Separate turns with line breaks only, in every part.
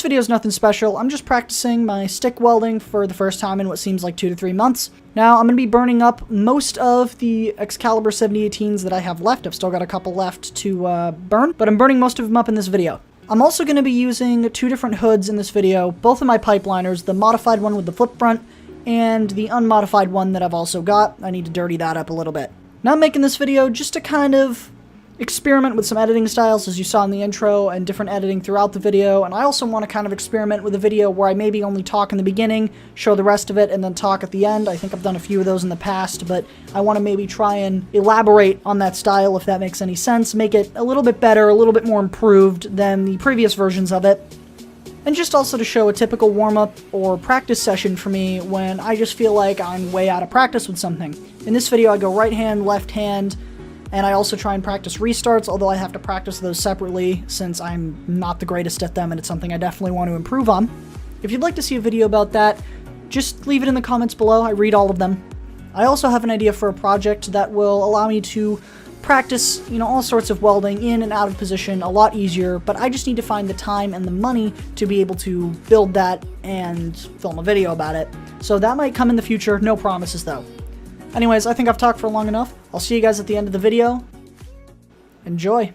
video is nothing special. I'm just practicing my stick welding for the first time in what seems like 2 to 3 months. Now, I'm going to be burning up most of the Excalibur 7018s that I have left. I've still got a couple left to burn, but I'm burning most of them up in this video. I'm also going to be using 2 different hoods in this video, both of my pipeliners, the modified one with the flip front, and the unmodified one that I've also got. I need to dirty that up a little bit. Now I'm making this video just to kind of experiment with some editing styles, as you saw in the intro, and different editing throughout the video, and I also want to kind of experiment with a video where I maybe only talk in the beginning, show the rest of it, and then talk at the end. I think I've done a few of those in the past, but I want to maybe try and elaborate on that style, if that makes any sense, make it a little bit better, a little bit more improved than the previous versions of it, and just also to show a typical warm-up or practice session for me when I just feel like I'm way out of practice with something. In this video, I go right hand, left hand, and I also try and practice restarts, although I have to practice those separately since I'm not the greatest at them and it's something I definitely want to improve on. If you'd like to see a video about that, just leave it in the comments below. I read all of them. I also have an idea for a project that will allow me to practice, all sorts of welding in and out of position a lot easier, but I just need to find the time and the money to be able to build that and film a video about it. So that might come in the future, no promises though. Anyways, I think I've talked for long enough. I'll see you guys at the end of the video. Enjoy!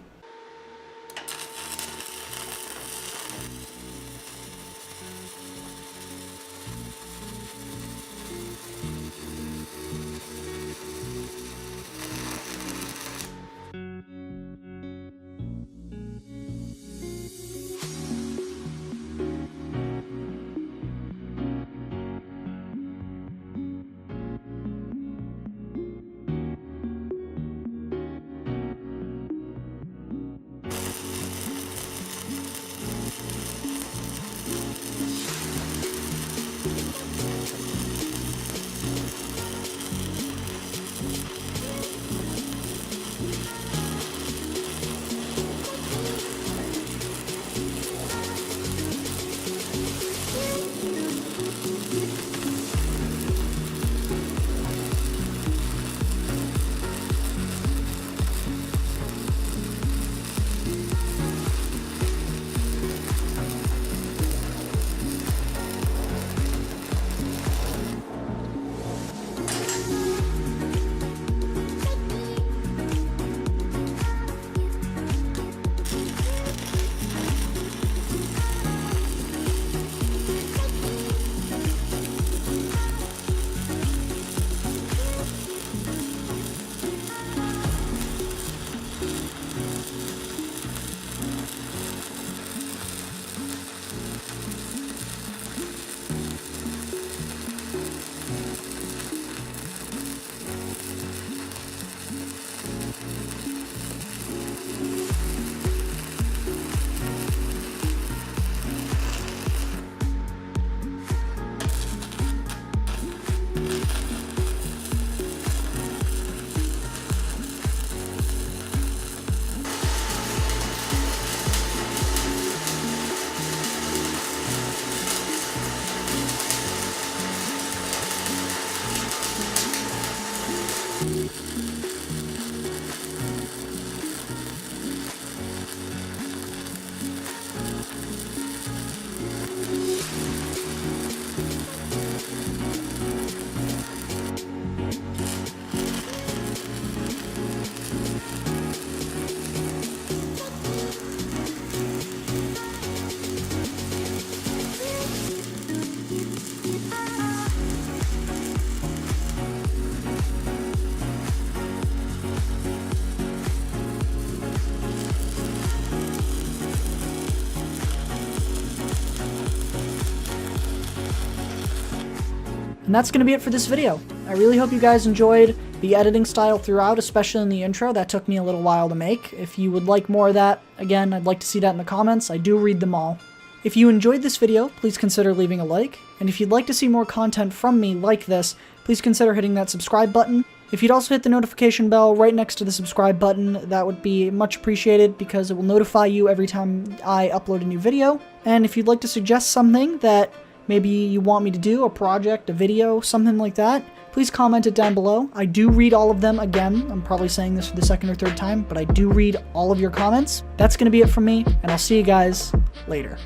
And that's going to be it for this video. I really hope you guys enjoyed the editing style throughout, especially in the intro. That took me a little while to make. If you would like more of that, again, I'd like to see that in the comments. I do read them all. If you enjoyed this video, please consider leaving a like. And if you'd like to see more content from me like this, please consider hitting that subscribe button. If you'd also hit the notification bell right next to the subscribe button, that would be much appreciated because it will notify you every time I upload a new video. And if you'd like to suggest something that maybe you want me to do, a project, a video, something like that, please comment it down below. I do read all of them again. I'm probably saying this for the second or third time, but I do read all of your comments. That's going to be it from me, and I'll see you guys later.